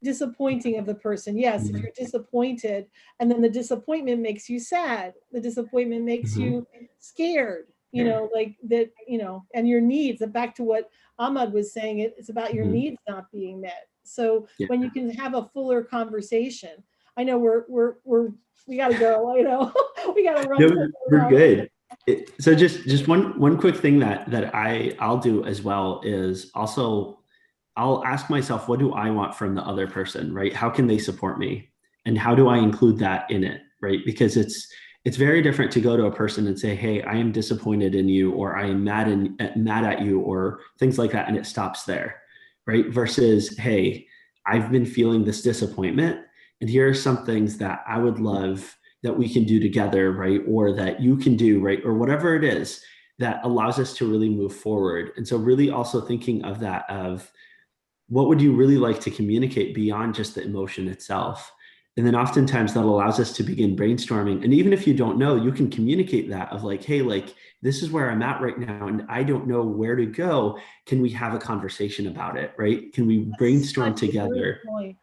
Disappointing of the person. Yes, if
Mm-hmm.
you're disappointed and then the disappointment makes you sad, the disappointment makes
Mm-hmm.
you scared, like that, and your needs, and back to what Ahmad was saying, it's about your
Mm-hmm.
needs not being met. So
Yeah.
when you can have a fuller conversation, I know we got to go, we got to run
No,
quickly
we're
now.
good. So just one quick thing that I'll do as well is also I'll ask myself, what do I want from the other person, right? How can they support me? And how do I include that in it, right? Because it's very different to go to a person and say, hey, I am disappointed in you, or I am mad at you, or things like that, and it stops there, right? Versus, hey, I've been feeling this disappointment, and here are some things that I would love that we can do together, right? Or that you can do, right? Or whatever it is that allows us to really move forward. And so really also thinking of that of what would you really like to communicate beyond just the emotion itself? And then oftentimes that allows us to begin brainstorming. And even if you don't know, you can communicate that of like, hey, like this is where I'm at right now and I don't know where to go. Can we have a conversation about it? Right? Can we
That's
brainstorm
such a great
together?
point.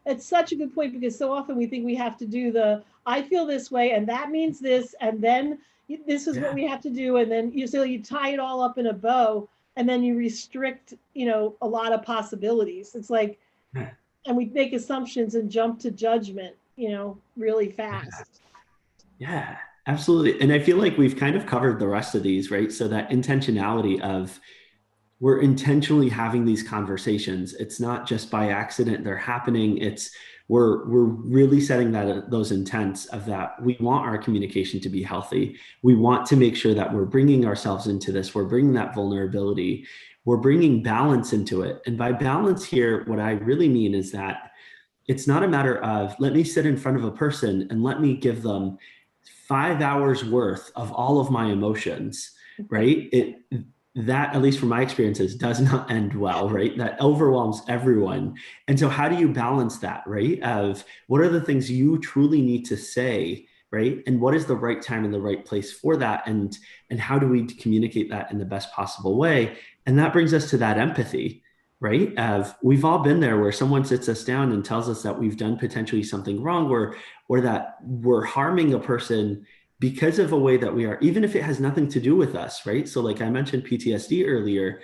It's such a good point, because so often we think we have to do the I feel this way and that means this, and then this is what
Yeah.
we have to do, and then you tie it all up in a bow, and then you restrict a lot of possibilities. It's like,
Yeah.
and we make assumptions and jump to judgment really fast.
Yeah, absolutely. And I feel like we've kind of covered the rest of these, right? So that intentionality of we're intentionally having these conversations. It's not just by accident they're happening. It's we're really setting that those intents of that we want our communication to be healthy. We want to make sure that we're bringing ourselves into this. We're bringing that vulnerability. We're bringing balance into it. And by balance here, what I really mean is that it's not a matter of let me sit in front of a person and let me give them 5 hours worth of all of my emotions, right? It that, at least from my experiences, does not end well, right? That overwhelms everyone. And so how do you balance that, right? Of what are the things you truly need to say, right? And what is the right time and the right place for that? And how do we communicate that in the best possible way? And that brings us to that empathy, right? Of we've all been there where someone sits us down and tells us that we've done potentially something wrong, or that we're harming a person because of a way that we are, even if it has nothing to do with us, right? So, like I mentioned PTSD earlier,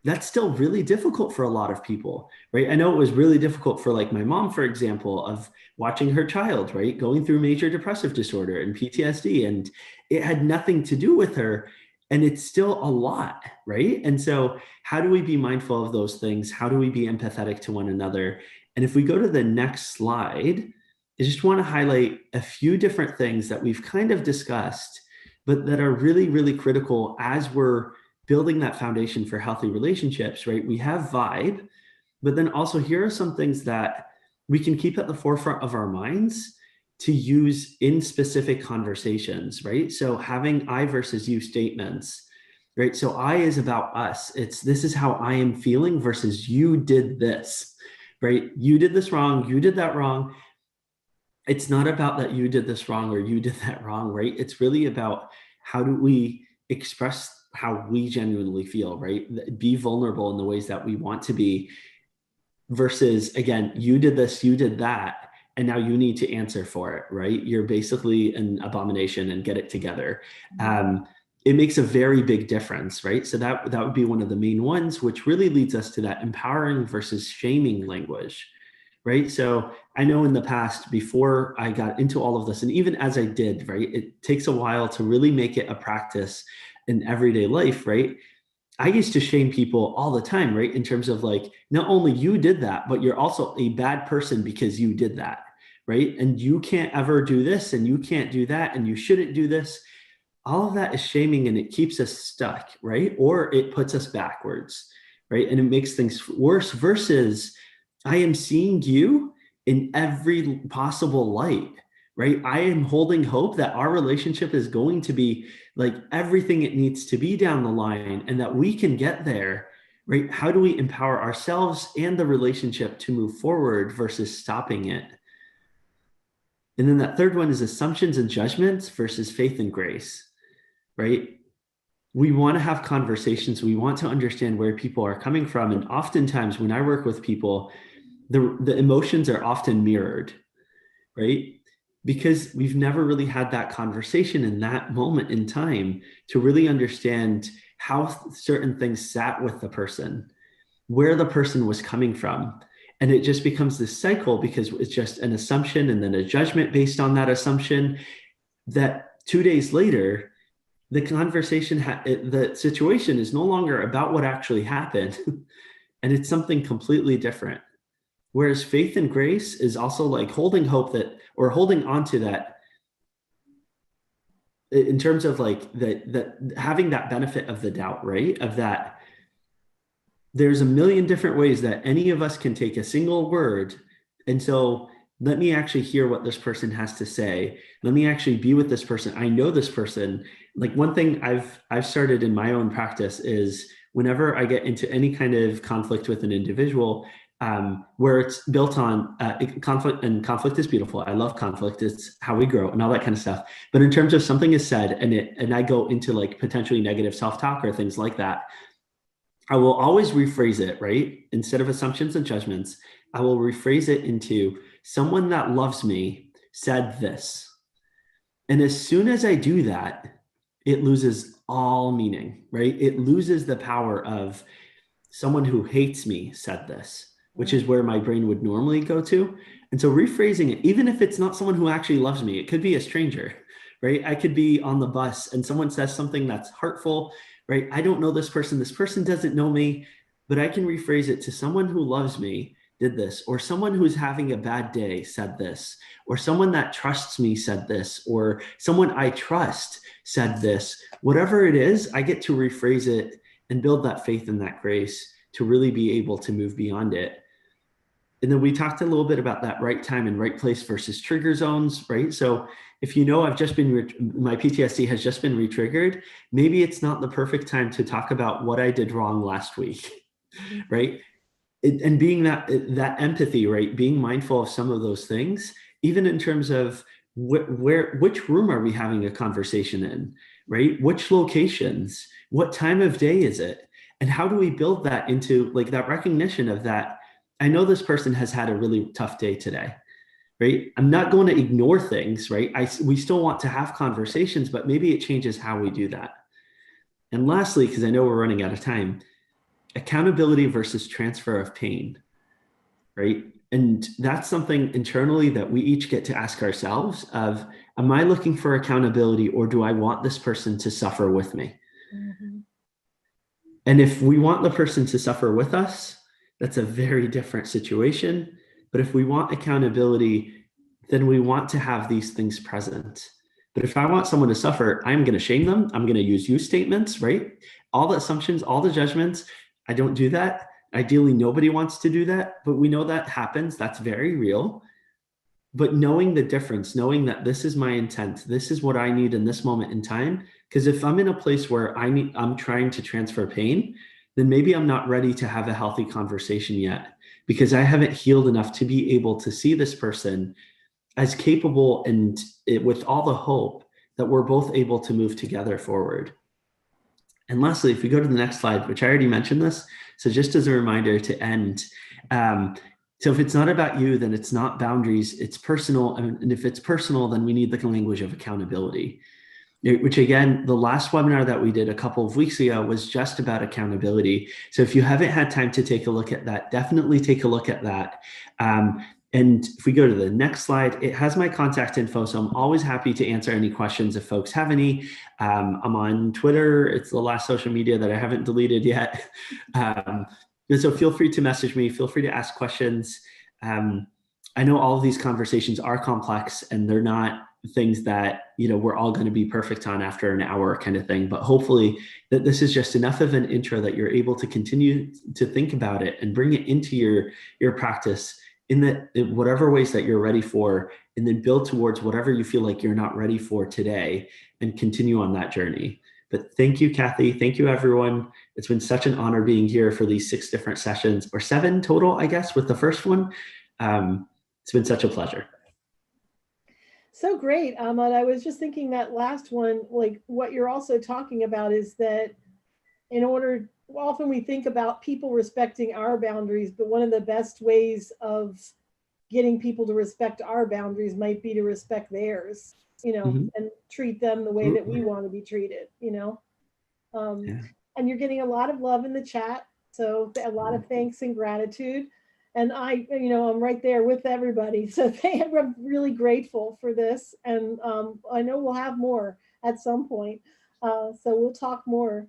that's still really difficult for a lot of people, right? I know it was really difficult for like my mom, for example, of watching her child, right, going through major depressive disorder and PTSD, and it had nothing to do with her. And it's still a lot, right? And so, how do we be mindful of those things? How do we be empathetic to one another? And if we go to the next slide, I just want to highlight a few different things that we've kind of discussed, but that are really, really critical as we're building that foundation for healthy relationships, right? We have vibe, but then also here are some things that we can keep at the forefront of our minds to use in specific conversations, right? So having I versus you statements, right? So I is about us. It's this is how I am feeling versus you did this, right? You did this wrong. You did that wrong. It's not about that you did this wrong or you did that wrong, right? It's really about how do we express how we genuinely feel, right? Be vulnerable in the ways that we want to be versus, again, you did this, you did that, and now you need to answer for it, right? You're basically an abomination and get it together. It makes a very big difference, right? So that would be one of the main ones, which really leads us to that empowering versus shaming language, right? So I know in the past, before I got into all of this, and even as I did, right, it takes a while to really make it a practice in everyday life, right? I used to shame people all the time, right? In terms of like, not only you did that, but you're also a bad person because you did that, right? And you can't ever do this and you can't do that and you shouldn't do this. All of that is shaming and it keeps us stuck, right? Or it puts us backwards, right? And it makes things worse versus I am seeing you in every possible light, right? I am holding hope that our relationship is going to be like everything it needs to be down the line and that we can get there, right? How do we empower ourselves and the relationship to move forward versus stopping it? And then that third one is assumptions and judgments versus faith and grace, right? We want to have conversations. We want to understand where people are coming from. And oftentimes when I work with people, the emotions are often mirrored, right? Because we've never really had that conversation in that moment in time to really understand how certain things sat with the person, where the person was coming from. And it just becomes this cycle because it's just an assumption and then a judgment based on that assumption that 2 days later, the conversation, the situation is no longer about what actually happened. And it's something completely different. Whereas faith and grace is also like holding hope that, or holding on to that in terms of like that having that benefit of the doubt, right? Of that there's a million different ways that any of us can take a single word. And so let me actually hear what this person has to say. Let me actually be with this person. I know this person. Like one thing I've started in my own practice is whenever I get into any kind of conflict with an individual, where it's built on conflict, and conflict is beautiful. I love conflict. It's how we grow and all that kind of stuff. But in terms of something is said and I go into like potentially negative self-talk or things like that, I will always rephrase it, right? Instead of assumptions and judgments, I will rephrase it into someone that loves me said this. And as soon as I do that, it loses all meaning, right? It loses the power of someone who hates me said this, which is where my brain would normally go to. And so rephrasing it, even if it's not someone who actually loves me, it could be a stranger, right? I could be on the bus and someone says something that's hurtful, right? I don't know this person. This person doesn't know me, but I can rephrase it to someone who loves me did this, or someone who's having a bad day said this, or someone that trusts me said this, or someone I trust said this. Whatever it is, I get to rephrase it and build that faith and that grace to really be able to move beyond it. And then we talked a little bit about that right time and right place versus trigger zones, right? So if you know I've just been, my PTSD has just been re-triggered, maybe it's not the perfect time to talk about what I did wrong last week, right? And being that empathy, right? Being mindful of some of those things, even in terms of which room are we having a conversation in, right? Which locations, what time of day is it? And how do we build that into like that recognition of that? I know this person has had a really tough day today, right? I'm not going to ignore things, right? We still want to have conversations, but maybe it changes how we do that. And lastly, because I know we're running out of time, accountability versus transfer of pain, right? And that's something internally that we each get to ask ourselves of, am I looking for accountability or do I want this person to suffer with me? Mm-hmm. And if we want the person to suffer with us, that's a very different situation. But if we want accountability, then we want to have these things present. But if I want someone to suffer, I'm going to shame them. I'm going to use you statements, right? All the assumptions, all the judgments. I don't do that. Ideally, nobody wants to do that, but we know that happens. That's very real. But knowing the difference, knowing that this is my intent, this is what I need in this moment in time, Because if I'm in a place where I'm trying to transfer pain, then maybe I'm not ready to have a healthy conversation yet, because I haven't healed enough to be able to see this person as capable and with all the hope that we're both able to move together forward. And lastly, if we go to the next slide, which I already mentioned this, so just as a reminder to end, so if it's not about you, then it's not boundaries, it's personal. And if it's personal, then we need the language of accountability, which again, the last webinar that we did a couple of weeks ago was just about accountability. So if you haven't had time to take a look at that, definitely take a look at that. And if we go to the next slide, it has my contact info. So I'm always happy to answer any questions if folks have any. I'm on Twitter. It's the last social media that I haven't deleted yet. And so feel free to message me. Feel free to ask questions. I know all of these conversations are complex and they're not things that, we're all going to be perfect on after an hour kind of thing. But hopefully that this is just enough of an intro that you're able to continue to think about it and bring it into your practice in whatever ways that you're ready for, and then build towards whatever you feel like you're not ready for today and continue on that journey. But thank you, Kathy. Thank you, everyone. It's been such an honor being here for these 6 different sessions, or 7 total, I guess, with the first one. It's been such a pleasure.
So great, Ahmad. I was just thinking that last one, like what you're also talking about is that often we think about people respecting our boundaries, but one of the best ways of getting people to respect our boundaries might be to respect theirs, and treat them the way that we want to be treated, Yeah. And you're getting a lot of love in the chat. So a lot of thanks and gratitude. And I'm right there with everybody. So I'm really grateful for this. And I know we'll have more at some point. So we'll talk more.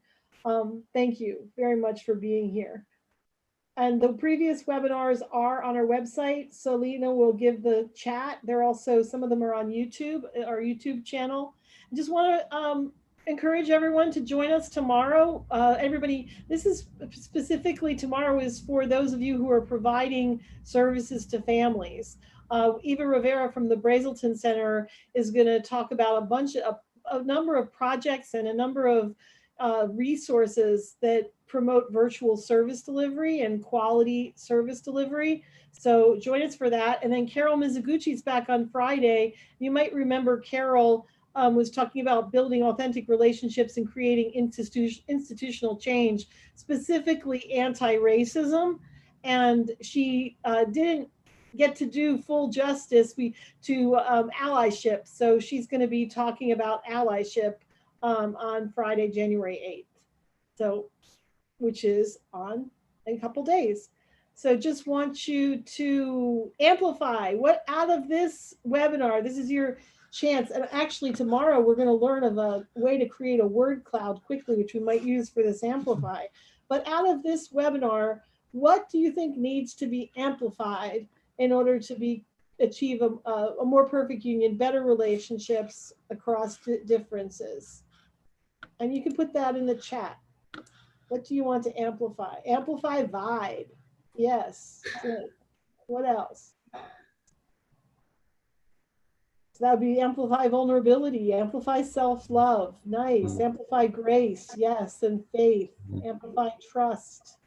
Thank you very much for being here. And the previous webinars are on our website. Selena will give the chat. Some of them are on YouTube, our YouTube channel. I just want to encourage everyone to join us tomorrow. Everybody, this is specifically tomorrow is for those of you who are providing services to families. Eva Rivera from the Brazelton Center is going to talk about a number of projects and a number of resources that promote virtual service delivery and quality service delivery. So join us for that. And then Carol Mizuguchi is back on Friday. You might remember Carol was talking about building authentic relationships and creating institutional change, specifically anti-racism. And she didn't get to do full justice to allyship. So she's going to be talking about allyship on Friday, January 8th. So, which is on a couple days. So just want you to amplify what out of this webinar, this is your chance. And actually tomorrow we're going to learn of a way to create a word cloud quickly, which we might use for this amplify. But out of this webinar, what do you think needs to be amplified in order to achieve a more perfect union, better relationships across differences? And you can put that in the chat. What do you want to amplify? Amplify vibe. Yes. Good. What else? So that would be amplify vulnerability, amplify self-love. Nice. Amplify grace. Yes. And faith. Amplify trust.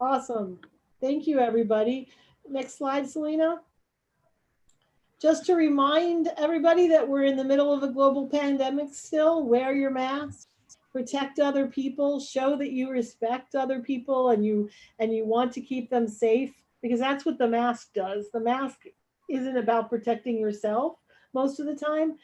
Awesome. Thank you, everybody. Next slide, Selena. Just to remind everybody that we're in the middle of a global pandemic still, wear your mask, protect other people, show that you respect other people and you want to keep them safe, because that's what the mask does. The mask isn't about protecting yourself most of the time.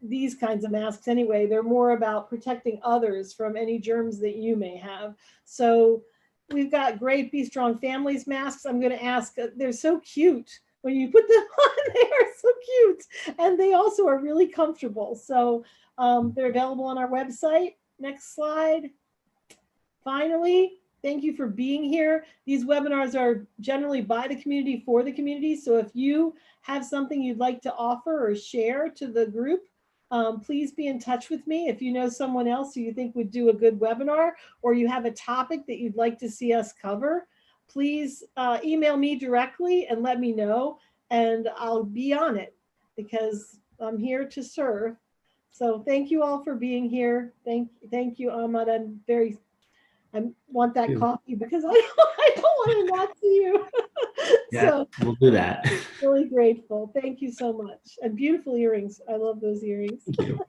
These kinds of masks anyway, they're more about protecting others from any germs that you may have. So we've got great Be Strong Families masks. I'm going to ask, they're so cute. When you put them on, they are so cute. And they also are really comfortable. So they're available on our website. Next slide. Finally, thank you for being here. These webinars are generally by the community for the community. So if you have something you'd like to offer or share to the group, please be in touch with me. If you know someone else who you think would do a good webinar, or you have a topic that you'd like to see us cover, please email me directly and let me know, and I'll be on it because I'm here to serve. So thank you all for being here. Thank you, Ahmad. I want that coffee because I don't want to not see you.
Yeah,
So
we'll do that.
really grateful. Thank you so much. And beautiful earrings. I love those earrings.
Thank you.